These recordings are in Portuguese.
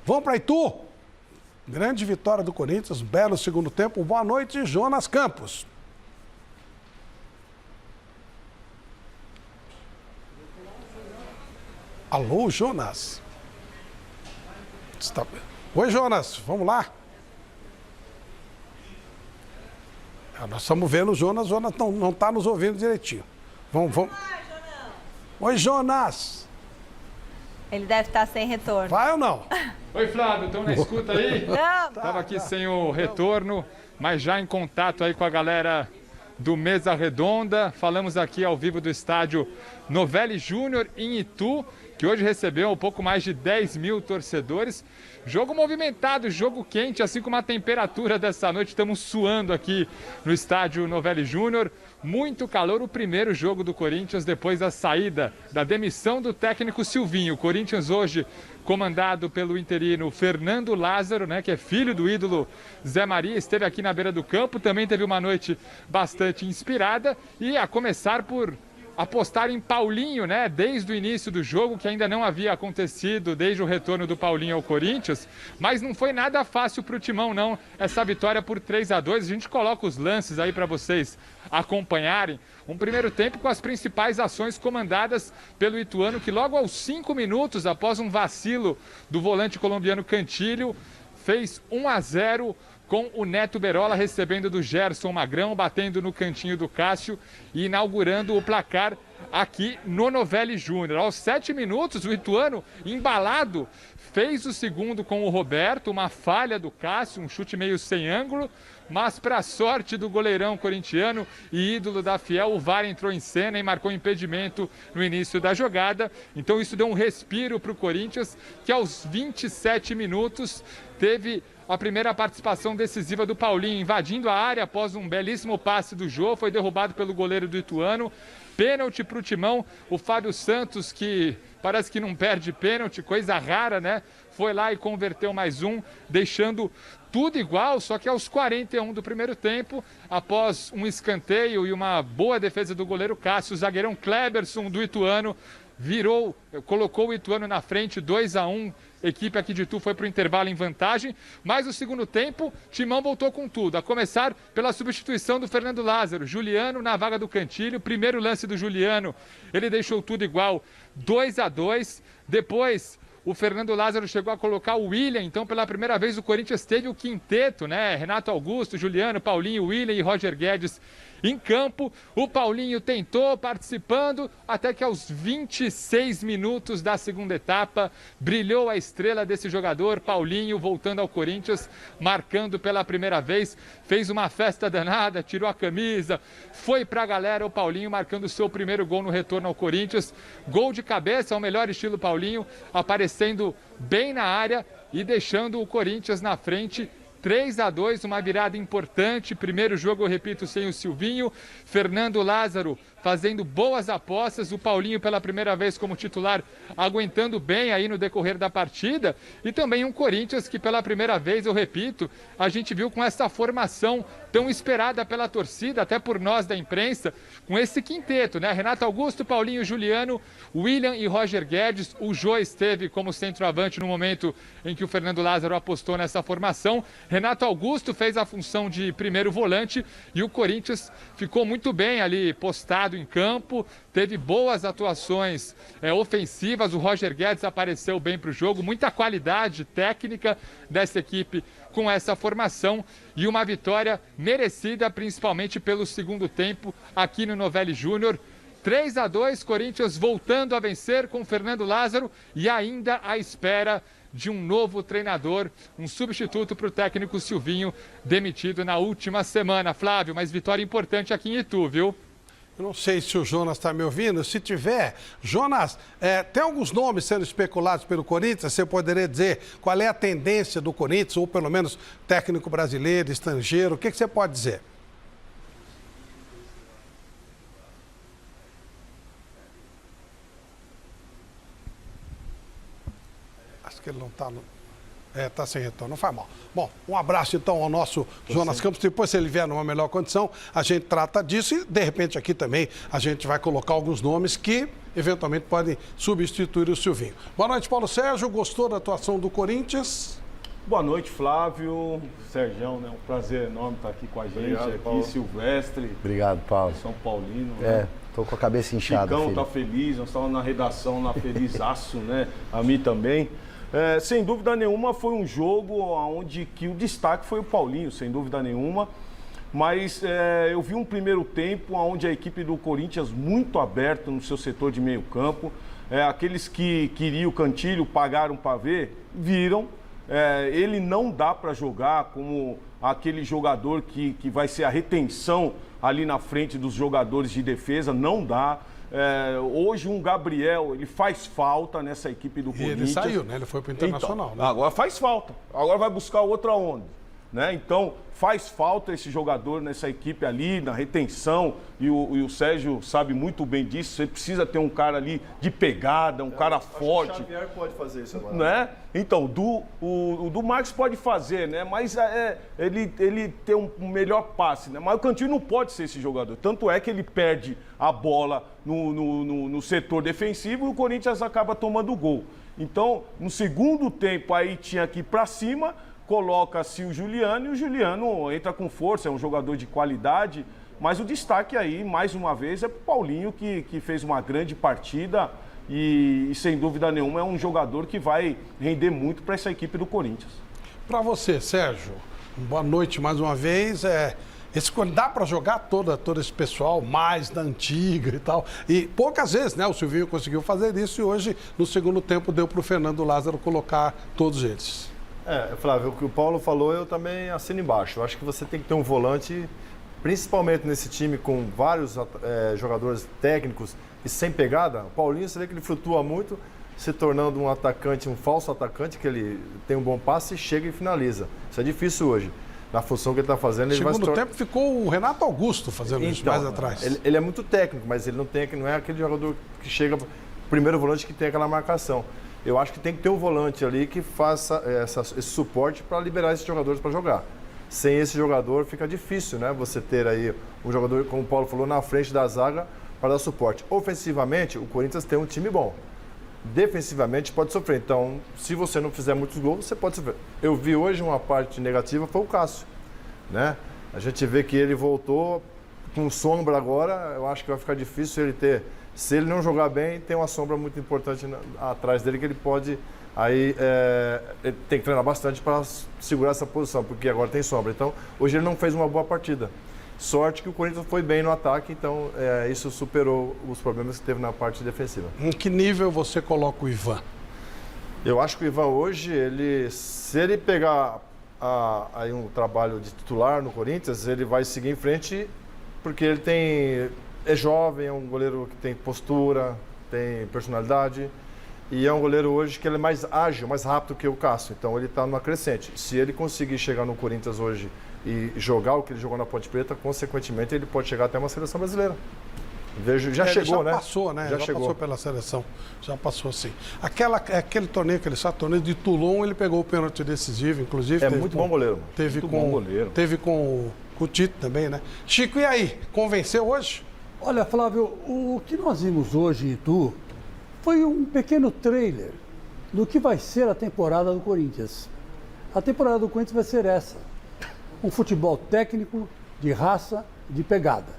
Vamos para Itu. Grande vitória do Corinthians, belo segundo tempo. Boa noite, Jonas Campos. Alô, Jonas. Oi, Jonas, vamos lá. Nós estamos vendo o Jonas não está nos ouvindo direitinho. Vamos. Oi, Jonas. Ele deve estar sem retorno. Vai ou não? Oi, Flávio, estão na escuta aí? Não. Estava aqui sem o retorno, mas já em contato aí com a galera do Mesa Redonda. Falamos aqui ao vivo do estádio Novelli Júnior em Itu, que hoje recebeu um pouco mais de 10 mil torcedores. Jogo movimentado, jogo quente, assim como a temperatura dessa noite. Estamos suando aqui no estádio Novelli Júnior. Muito calor, o primeiro jogo do Corinthians depois da saída, da demissão do técnico Silvinho. O Corinthians hoje comandado pelo interino Fernando Lázaro, né, que é filho do ídolo Zé Maria, esteve aqui na beira do campo, também teve uma noite bastante inspirada, e a começar por apostar em Paulinho, né, desde o início do jogo, que ainda não havia acontecido desde o retorno do Paulinho ao Corinthians, mas não foi nada fácil para o Timão, não, essa vitória por 3-2. A gente coloca os lances aí para vocês acompanharem. Um primeiro tempo com as principais ações comandadas pelo ituano, que logo aos 5 minutos, após um vacilo do volante colombiano Cantilho, fez 1-0 com o Neto Berola recebendo do Gerson Magrão, batendo no cantinho do Cássio e inaugurando o placar aqui no Novelli Júnior. Aos 7 minutos, o ituano, embalado, fez o segundo com o Roberto, uma falha do Cássio, um chute meio sem ângulo, mas para sorte do goleirão corintiano e ídolo da Fiel, o VAR entrou em cena e marcou impedimento no início da jogada. Então isso deu um respiro para o Corinthians, que aos 27 minutos teve a primeira participação decisiva do Paulinho, invadindo a área após um belíssimo passe do Jô, foi derrubado pelo goleiro do ituano. Pênalti para o Timão, o Fábio Santos, que parece que não perde pênalti, coisa rara, né? Foi lá e converteu mais um, deixando tudo igual, só que aos 41 do primeiro tempo, após um escanteio e uma boa defesa do goleiro Cássio, o zagueirão Kleberson do ituano colocou o ituano na frente, 2-1. Equipe aqui de Itu foi para o intervalo em vantagem, mas o segundo tempo, Timão voltou com tudo, a começar pela substituição do Fernando Lázaro. Juliano na vaga do Cantilho, primeiro lance do Juliano, ele deixou tudo igual, 2-2. Depois o Fernando Lázaro chegou a colocar o William, então pela primeira vez o Corinthians teve o quinteto, né? Renato Augusto, Juliano, Paulinho, William e Roger Guedes em campo. O Paulinho tentou, participando, até que aos 26 minutos da segunda etapa, brilhou a estrela desse jogador, Paulinho, voltando ao Corinthians, marcando pela primeira vez, fez uma festa danada, tirou a camisa, foi pra galera, o Paulinho marcando o seu primeiro gol no retorno ao Corinthians, gol de cabeça, ao melhor estilo Paulinho, aparecendo bem na área e deixando o Corinthians na frente, 3-2, uma virada importante. Primeiro jogo, eu repito, sem o Silvinho. Fernando Lázaro fazendo boas apostas. O Paulinho pela primeira vez como titular, aguentando bem aí no decorrer da partida. E também um Corinthians que pela primeira vez, eu repito, a gente viu com essa formação tão esperada pela torcida, até por nós da imprensa, com esse quinteto, né? Renato Augusto, Paulinho, Juliano, William e Roger Guedes. O Jô esteve como centroavante no momento em que o Fernando Lázaro apostou nessa formação. Renato Augusto fez a função de primeiro volante e o Corinthians ficou muito bem ali postado em campo, teve boas atuações ofensivas, o Roger Guedes apareceu bem para o jogo, muita qualidade técnica dessa equipe com essa formação e uma vitória merecida principalmente pelo segundo tempo aqui no Novelli Júnior. 3-2, Corinthians voltando a vencer com Fernando Lázaro e ainda à espera de um novo treinador, um substituto para o técnico Silvinho, demitido na última semana. Flávio, mas vitória importante aqui em Itu, viu? Eu não sei se o Jonas está me ouvindo. Se tiver, Jonas, tem alguns nomes sendo especulados pelo Corinthians. Você poderia dizer qual é a tendência do Corinthians, ou pelo menos técnico brasileiro, estrangeiro? O que você pode dizer? Acho que ele não está no... Tá sem retorno, não faz mal. Bom, um abraço então ao nosso Jonas Campos. Depois, se ele vier numa melhor condição, a gente trata disso e, de repente, aqui também a gente vai colocar alguns nomes que, eventualmente, podem substituir o Silvinho. Boa noite, Paulo Sérgio. Gostou da atuação do Corinthians? Boa noite, Flávio, Sergião, né? Um prazer enorme estar aqui com a gente. Obrigado, aqui, Paulo. Silvestre. Obrigado, Paulo. São Paulino. Né? Tô com a cabeça inchada, Chicão filho. tá feliz, nós estávamos na redação lá felizaço, né? A mim também. Sem dúvida nenhuma, foi um jogo onde que o destaque foi o Paulinho, sem dúvida nenhuma. Mas eu vi um primeiro tempo onde a equipe do Corinthians muito aberta no seu setor de meio campo. Aqueles que queriam o Cantilho, pagaram para ver, viram. Ele não dá para jogar como aquele jogador que vai ser a retenção ali na frente dos jogadores de defesa, não dá. Hoje um Gabriel, ele faz falta nessa equipe do Corinthians. Ele saiu, né? Ele foi para o Internacional. Então, né? agora faz falta. Agora vai buscar outra onde? Né? Então, faz falta esse jogador nessa equipe ali, na retenção, e o Sérgio sabe muito bem disso. Você precisa ter um cara ali de pegada, um cara forte. O Xavier pode fazer isso agora. Né? Então, o do Marcos pode fazer, né? Mas ele tem um melhor passe, né? Mas o Cantillo não pode ser esse jogador. Tanto é que ele perde a bola no setor defensivo e o Corinthians acaba tomando o gol. Então, no segundo tempo, aí tinha que ir para cima, coloca-se o Juliano e o Juliano entra com força, é um jogador de qualidade, mas o destaque aí, mais uma vez, é para o Paulinho, que fez uma grande partida e, sem dúvida nenhuma, é um jogador que vai render muito para essa equipe do Corinthians. Para você, Sérgio, boa noite mais uma vez. Dá para jogar todo esse pessoal mais da antiga e tal. E poucas vezes, né? O Silvinho conseguiu fazer isso e hoje, no segundo tempo, deu para o Fernando Lázaro colocar todos eles. Flávio, o que o Paulo falou, eu também assino embaixo. Eu acho que você tem que ter um volante, principalmente nesse time com vários jogadores técnicos e sem pegada. O Paulinho, você vê que ele flutua muito, se tornando um atacante, um falso atacante, que ele tem um bom passe, chega e finaliza. Isso é difícil hoje. Na função que ele está fazendo, ele vai se No segundo tempo ficou o Renato Augusto fazendo isso mais atrás. Ele é muito técnico, mas ele não é aquele jogador que chega, primeiro volante que tem aquela marcação. Eu acho que tem que ter um volante ali que faça esse suporte para liberar esses jogadores para jogar. Sem esse jogador fica difícil, né? Você ter aí um jogador, como o Paulo falou, na frente da zaga para dar suporte. Ofensivamente, o Corinthians tem um time bom. Defensivamente pode sofrer. Então, se você não fizer muitos gols, você pode sofrer. Eu vi hoje uma parte negativa, foi o Cássio, né? A gente vê que ele voltou com sombra agora. Eu acho que vai ficar difícil ele ter... Se ele não jogar bem, tem uma sombra muito importante atrás dele que ele pode... Aí ele tem que treinar bastante para segurar essa posição, porque agora tem sombra. Então, hoje ele não fez uma boa partida. Sorte que o Corinthians foi bem no ataque, então isso superou os problemas que teve na parte defensiva. Em que nível você coloca o Ivan? Eu acho que o Ivan hoje, se ele pegar aí um trabalho de titular no Corinthians, ele vai seguir em frente, porque ele é jovem, é um goleiro que tem postura, tem personalidade, e é um goleiro hoje que ele é mais ágil, mais rápido que o Cássio. Então ele está numa crescente. Se ele conseguir chegar no Corinthians hoje e jogar o que ele jogou na Ponte Preta, consequentemente ele pode chegar até uma seleção brasileira. Já chegou, né? Já passou, né? Já passou pela seleção. Já passou, sim. Aquele torneio, torneio de Toulon, ele pegou o pênalti decisivo, inclusive. É muito bom goleiro. Teve com o Tito também, né? Chico, e aí? Convenceu hoje? Olha, Flávio, o que nós vimos hoje em Itu foi um pequeno trailer do que vai ser a temporada do Corinthians. A temporada do Corinthians vai ser essa. Um futebol técnico, de raça, de pegada.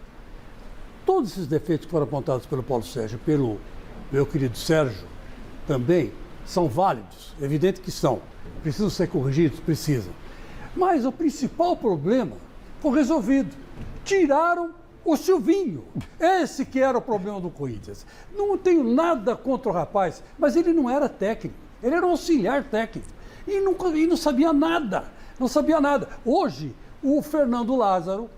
Todos esses defeitos que foram apontados pelo Paulo Sérgio, pelo meu querido Sérgio, também são válidos. É evidente que são. Precisam ser corrigidos? Precisam. Mas o principal problema foi resolvido. Tiraram o Silvinho. Esse que era o problema do Corinthians. Não tenho nada contra o rapaz, mas ele não era técnico. Ele era um auxiliar técnico. E não sabia nada. Não sabia nada. Hoje, o Fernando Lázaro,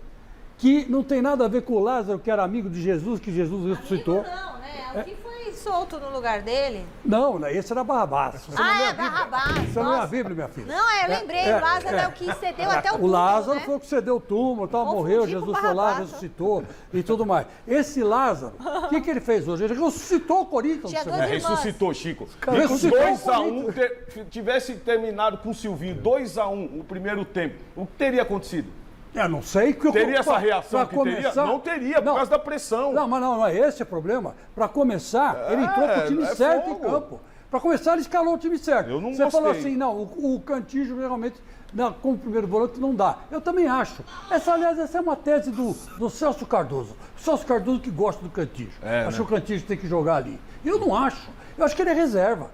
que não tem nada a ver com o Lázaro, que era amigo de Jesus, que Jesus ressuscitou. Não, né? O que foi solto no lugar dele? Não, esse era Barrabás. Barrabás. Você não é a Bíblia, minha filha. Não, eu lembrei, o Lázaro é o que cedeu até o túmulo, O Lázaro né? foi o que cedeu o túmulo, tal, morreu, Confundi com Jesus foi lá, Barrabás. ressuscitou e tudo mais. Esse Lázaro, o que ele fez hoje? Ele ressuscitou o Corinthians. Tinha você duas vê. irmãs. Ressuscitou, Chico. Cara, E com ressuscitou 2-1, tivesse terminado com o Silvinho 2-1 o primeiro tempo, o que teria acontecido? Eu não sei que Teria essa reação pra que teria? Não teria, por causa da pressão. Não, mas não é esse o problema. Para começar, ele entrou com o time é certo fogo. em campo. Para começar, ele escalou o time certo. Eu não Você falou gostei. assim, não, o Cantígio realmente, não, como primeiro volante, não dá. Eu também acho. Aliás, essa é uma tese do Celso Cardoso. O Celso Cardoso que gosta do Cantígio. Acho que o Cantígio tem que jogar ali. Eu não acho. Eu acho que ele é reserva.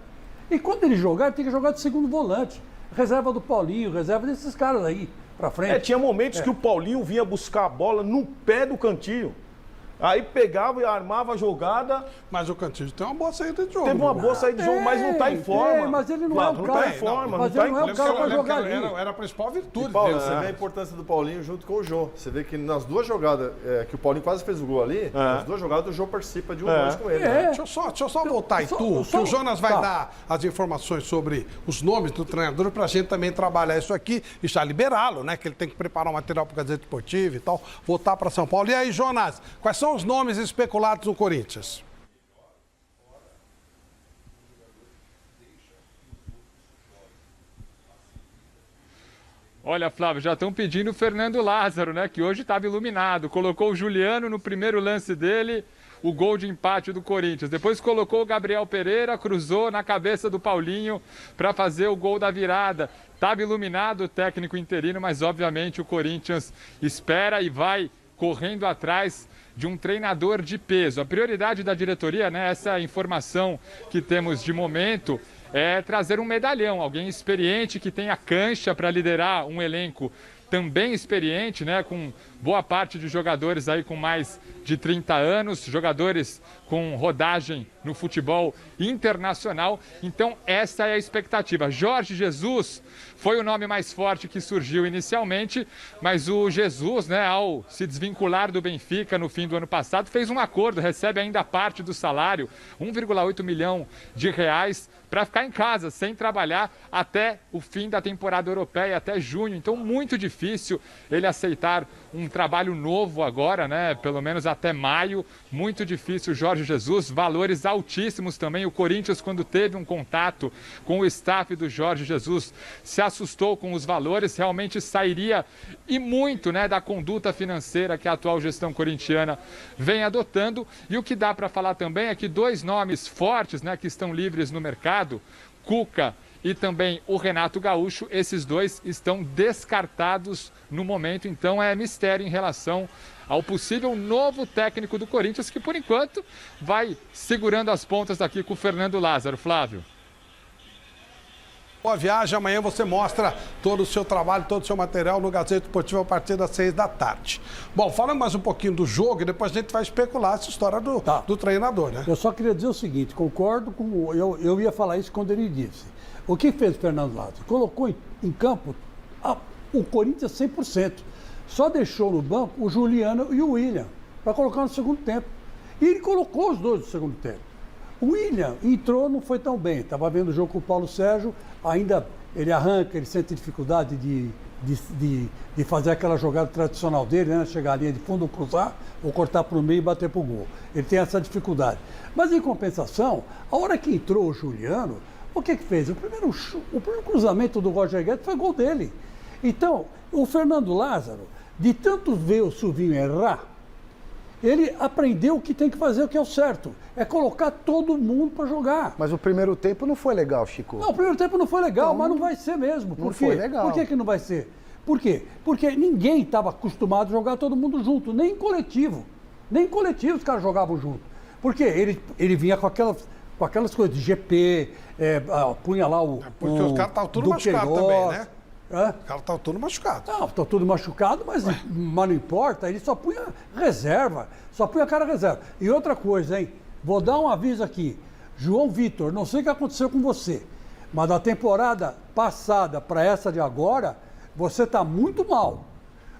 E quando ele jogar, ele tem que jogar de segundo volante. Reserva do Paulinho, reserva desses caras aí, pra frente. Tinha momentos que o Paulinho vinha buscar a bola no pé do Cantinho. Aí pegava e armava a jogada. Mas o Cantígio tem uma boa saída de jogo. Teve uma né? boa saída de jogo, mas não tá em forma. Mas ele não Flávio, é o não cara. tá em forma, Mas não tá ele não é em o cara pra Eu lembro que jogar ali. era a principal virtude Paulo, dele. você né? vê a importância do Paulinho junto com o Jô. Você vê que nas duas jogadas, que o Paulinho quase fez o gol ali, nas duas jogadas o Jô participa de um lance com ele. né? Deixa eu só voltar em tu, que o Jonas vai dar as informações sobre os nomes do treinador pra gente também trabalhar isso aqui e já liberá-lo, né? Que ele tem que preparar um material pro Gazeta Esportiva e tal, voltar para São Paulo. E aí, Jonas, quais são os nomes especulados no Corinthians? Olha, Flávio, já estão pedindo o Fernando Lázaro, né? Que hoje estava iluminado. Colocou o Juliano no primeiro lance dele, o gol de empate do Corinthians. Depois colocou o Gabriel Pereira, cruzou na cabeça do Paulinho para fazer o gol da virada. Estava iluminado o técnico interino, mas obviamente o Corinthians espera e vai correndo atrás de um treinador de peso. A prioridade da diretoria, né? Essa informação que temos de momento é trazer um medalhão, alguém experiente que tenha cancha para liderar um elenco também experiente, né, com boa parte de jogadores aí com mais de 30 anos, jogadores com rodagem no futebol internacional. Então, essa é a expectativa. Jorge Jesus foi o nome mais forte que surgiu inicialmente, mas o Jesus, né, ao se desvincular do Benfica no fim do ano passado, fez um acordo, recebe ainda parte do salário, 1,8 milhão de reais, para ficar em casa, sem trabalhar, até o fim da temporada europeia, até junho. Então, muito difícil ele aceitar um trabalho novo agora, né? Pelo menos até maio. Muito difícil, Jorge Jesus. Valores altíssimos também. O Corinthians, quando teve um contato com o staff do Jorge Jesus, se assustou com os valores. Realmente sairia e muito, né, da conduta financeira que a atual gestão corintiana vem adotando. E o que dá para falar também é que dois nomes fortes, né, que estão livres no mercado, Cuca e também o Renato Gaúcho, esses dois estão descartados no momento, então é mistério em relação ao possível novo técnico do Corinthians, que por enquanto vai segurando as pontas aqui com o Fernando Lázaro. Flávio. Boa viagem, amanhã você mostra todo o seu trabalho, todo o seu material no Gazeta Esportiva a partir das 6h. Bom, falando mais um pouquinho do jogo e depois a gente vai especular essa história do treinador, né? Eu só queria dizer o seguinte, concordo com... Eu ia falar isso quando ele disse. O que fez o Fernando Lázaro? Colocou em campo o Corinthians 100%. Só deixou no banco o Juliano e o William para colocar no segundo tempo. E ele colocou os dois no segundo tempo. O William entrou, não foi tão bem. Estava vendo o jogo com o Paulo Sérgio, ainda ele arranca, ele sente dificuldade de fazer aquela jogada tradicional dele, né? Chegar à linha de fundo, cruzar, ou cortar para o meio e bater para o gol. Ele tem essa dificuldade. Mas, em compensação, a hora que entrou o Juliano, o que fez? O primeiro cruzamento do Roger Guedes foi gol dele. Então, o Fernando Lázaro, de tanto ver o Silvinho errar, ele aprendeu o que tem que fazer, o que é o certo. É colocar todo mundo para jogar. Mas o primeiro tempo não foi legal, Chico. Não, o primeiro tempo não foi legal, então, mas não vai ser mesmo. Por quê? Foi legal. Por que não vai ser? Por quê? Porque ninguém estava acostumado a jogar todo mundo junto, nem em coletivo. Nem em coletivo os caras jogavam junto. Porque ele vinha com aquelas coisas de GP, punha lá o... Porque os caras estavam tudo machucados também, né? Os caras estavam tudo machucados. Não, estão tudo machucado, mas não importa, ele só punha reserva, só punha cara reserva. E outra coisa, hein? Vou dar um aviso aqui. João Vitor, não sei o que aconteceu com você, mas da temporada passada para essa de agora, você está muito mal.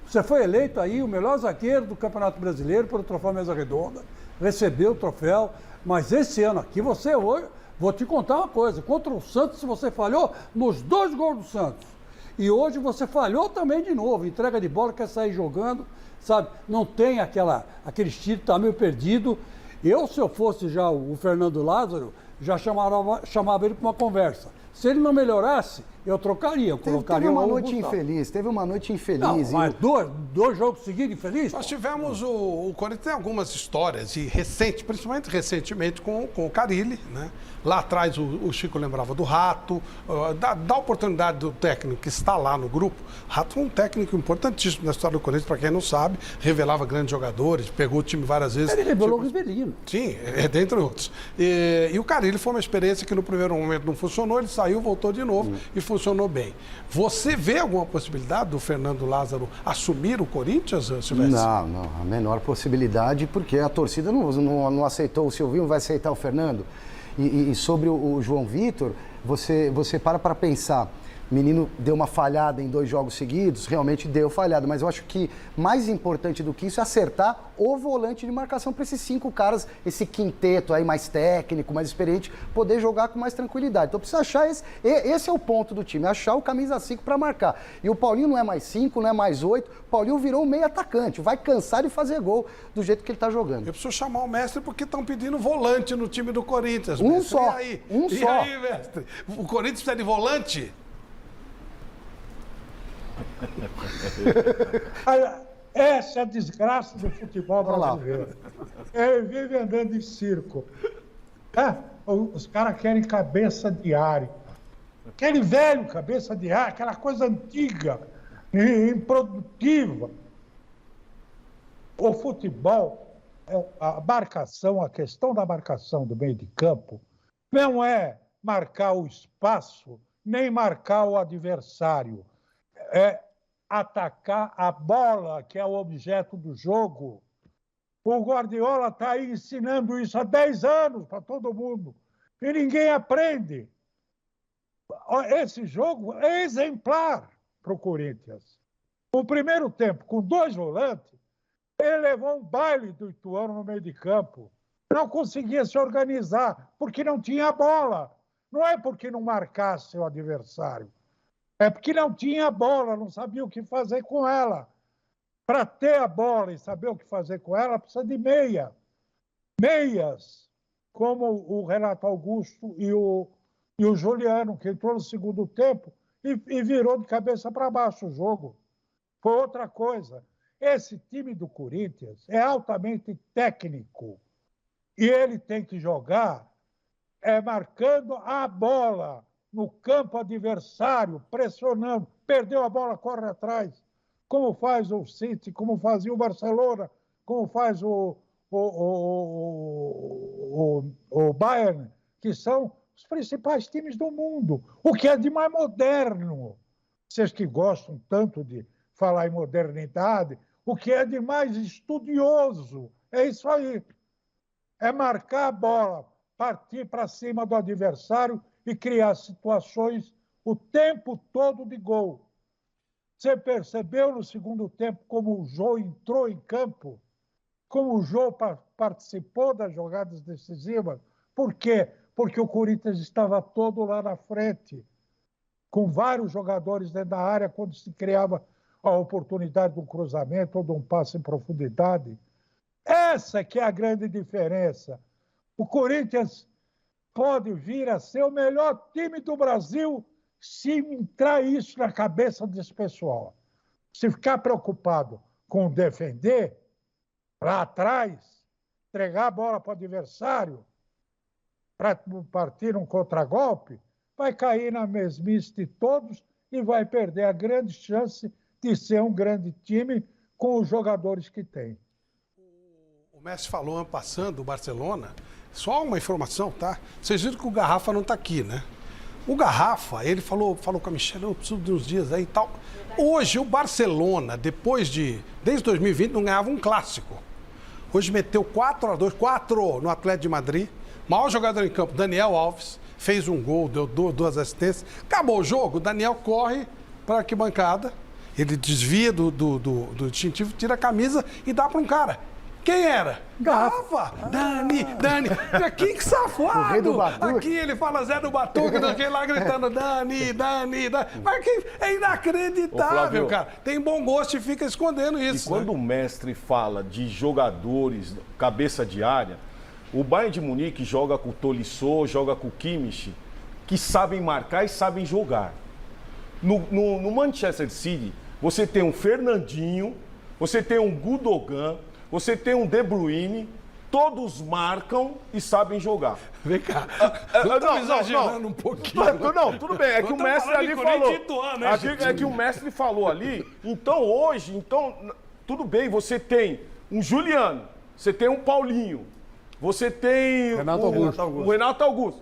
Você foi eleito aí o melhor zagueiro do Campeonato Brasileiro pelo troféu Mesa Redonda, recebeu o troféu, Mas esse ano aqui, você hoje, vou te contar uma coisa, contra o Santos você falhou nos 2 gols do Santos. E hoje você falhou também de novo, entrega de bola, quer sair jogando, sabe? Não tem aquele estilo, tá meio perdido. Se eu fosse já o Fernando Lázaro, já chamava ele para uma conversa. Se ele não melhorasse, eu trocaria, colocaria uma noite infeliz, teve uma noite infeliz. Não, mas dois jogos seguidos infelizes? Nós tivemos o Corinthians tem algumas histórias, e principalmente recentemente com o Carille, né? Lá atrás o Chico lembrava do Rato, da oportunidade do técnico que está lá no grupo. Rato foi um técnico importantíssimo na história do Corinthians, para quem não sabe, revelava grandes jogadores, pegou o time várias vezes. Ele revelou o Rivelino. Sim, dentre outros. E o Carille foi uma experiência que no primeiro momento não funcionou, ele saiu, voltou de novo e funcionou bem. Você vê alguma possibilidade do Fernando Lázaro assumir o Corinthians, Silvestre? Não, a menor possibilidade, porque a torcida não aceitou o Silvinho, não vai aceitar o Fernando. E sobre o João Vitor, você para pensar, o menino deu uma falhada em 2 jogos seguidos, realmente deu falhada, mas eu acho que mais importante do que isso é acertar o volante de marcação para esses 5 caras, esse quinteto aí mais técnico, mais experiente, poder jogar com mais tranquilidade. Então precisa achar esse é o ponto do time, achar o camisa 5 para marcar. E o Paulinho não é mais 5, não é mais 8, o Paulinho virou um meio atacante, vai cansar de fazer gol do jeito que ele está jogando. Eu preciso chamar o mestre porque estão pedindo volante no time do Corinthians. Um mestre. só, E só. aí, mestre? O Corinthians precisa de volante? Essa é a desgraça do futebol brasileiro. Ele vive andando em circo. Os caras querem cabeça de área. Aquele velho cabeça de área, aquela coisa antiga, improdutiva. O futebol, a questão da marcação do meio de campo, não é marcar o espaço, nem marcar o adversário. É atacar a bola, que é o objeto do jogo. O Guardiola está aí ensinando isso há 10 anos para todo mundo. E ninguém aprende. Esse jogo é exemplar para o Corinthians. O primeiro tempo, com 2 volantes, ele levou um baile do Ituano no meio de campo. Não conseguia se organizar, porque não tinha bola. Não é porque não marcasse o adversário. É porque não tinha bola, não sabia o que fazer com ela. Para ter a bola e saber o que fazer com ela, precisa de meia. Meias, como o Renato Augusto e o Juliano, que entrou no segundo tempo e virou de cabeça para baixo o jogo. Foi outra coisa. Esse time do Corinthians é altamente técnico. E ele tem que jogar marcando a bola no campo adversário, pressionando, perdeu a bola, corre atrás, como faz o City, como fazia o Barcelona, como faz o Bayern, que são os principais times do mundo, o que é de mais moderno. Vocês que gostam tanto de falar em modernidade, o que é de mais estudioso, é isso aí. É marcar a bola, partir para cima do adversário e criar situações o tempo todo de gol. Você percebeu no segundo tempo como o Jô entrou em campo? Como o Jô participou das jogadas decisivas? Por quê? Porque o Corinthians estava todo lá na frente, com vários jogadores dentro da área, quando se criava a oportunidade de um cruzamento ou de um passe em profundidade. Essa que é a grande diferença. O Corinthians pode vir a ser o melhor time do Brasil se entrar isso na cabeça desse pessoal. Se ficar preocupado com defender, lá atrás, entregar a bola para o adversário, para partir um contragolpe, vai cair na mesmice de todos e vai perder a grande chance de ser um grande time com os jogadores que tem. O Messi falou, passando, o Barcelona, só uma informação, tá? Vocês viram que o Garrafa não tá aqui, né? O Garrafa, ele falou com a Michelle, eu preciso de uns dias aí e tal. Hoje, o Barcelona, desde 2020, não ganhava um clássico. Hoje meteu 4-2 no Atlético de Madrid. Maior jogador em campo, Daniel Alves, fez um gol, deu 2 assistências. Acabou o jogo, o Daniel corre para a arquibancada, ele desvia do distintivo, tira a camisa e dá para um cara. Quem era? Garrafa. Dani. Que safado. O rei do Batuque. Aqui ele fala Zé do Batuque, daquele lá gritando Dani. Mas que é Ô, inacreditável, Flávio. cara. Tem bom gosto e fica escondendo E isso. quando né? o mestre fala de jogadores, cabeça de área, o Bayern de Munique joga com o Tolisso, joga com o Kimmich, que sabem marcar e sabem jogar. No Manchester City, você tem um Fernandinho, você tem um Gundogan, você tem um De Bruyne, todos marcam e sabem jogar. Vem cá. Não, exagerando um pouquinho. Não, tudo bem. É que o Estamos mestre falando ali de falou. Corinthians e Ituano, né, gente? É que o mestre falou ali. Então, hoje, tudo bem, você tem um Juliano, você tem um Paulinho, você tem o Renato Augusto.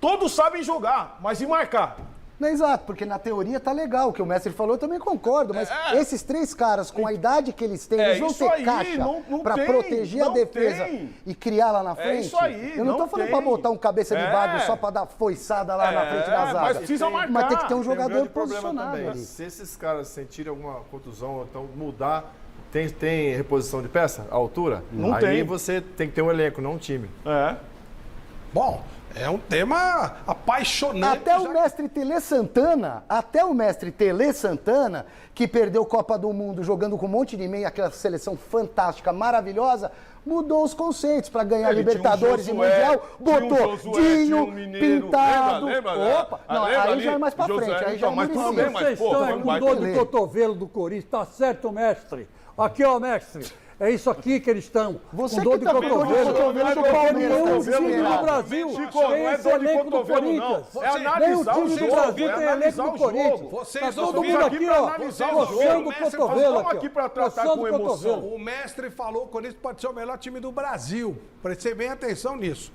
Todos sabem jogar, mas e marcar? Não, exato, porque na teoria tá legal, o que o mestre falou eu também concordo, mas esses 3 caras, com a idade que eles têm, eles vão isso ter aí, caixa não pra tem, proteger a não defesa tem. e criar lá na frente? isso aí, eu não tô não falando tem. pra botar um cabeça de bagre só pra dar foiçada lá na frente da zaga. mas precisa marcar. Mas tem que ter um Tem jogador grande problema posicionado também. ali. Se esses caras sentirem alguma contusão, ou então mudar, tem reposição de peça, a altura? Não Aí tem. você tem que ter um elenco, não um time. Bom, é um tema apaixonante. Até o mestre Tele Santana, que perdeu Copa do Mundo jogando com um monte de meia, aquela seleção fantástica, maravilhosa, mudou os conceitos para ganhar Ele tinha um Libertadores e Josué, Mundial, botou tinha um Dinho, Mineiro. Pintado. Lembra? Opa, não, Lembra aí ali? já é mais pra Josué, frente, aí já é então, mas tudo Muricy. bem, mas, Vocês pô, estão foi é um com baita dor do Pelé. cotovelo do Corinthians. Tá certo, mestre. Aqui, ó, mestre. É isso aqui que eles estão. Você com dor que de tá com dor de cotovelo. cotovelo do Palmeiras, Nenhum tá time vendo? do Brasil Chico, tem não é esse dor de elenco do cotovelo, não. Corinthians. É Nem o analisar time o do jogo, Brasil é tem elenco analisar do o Corinthians. jogo. Vocês Tá não todo viram mundo aqui aqui, pra ó, analisar o coçando jogo. o cotovelo Estamos aqui, aqui ó. pra tratar Coçando com o emoção. cotovelo. O mestre falou que o Corinthians pode ser o melhor time do Brasil. Prestei bem atenção nisso.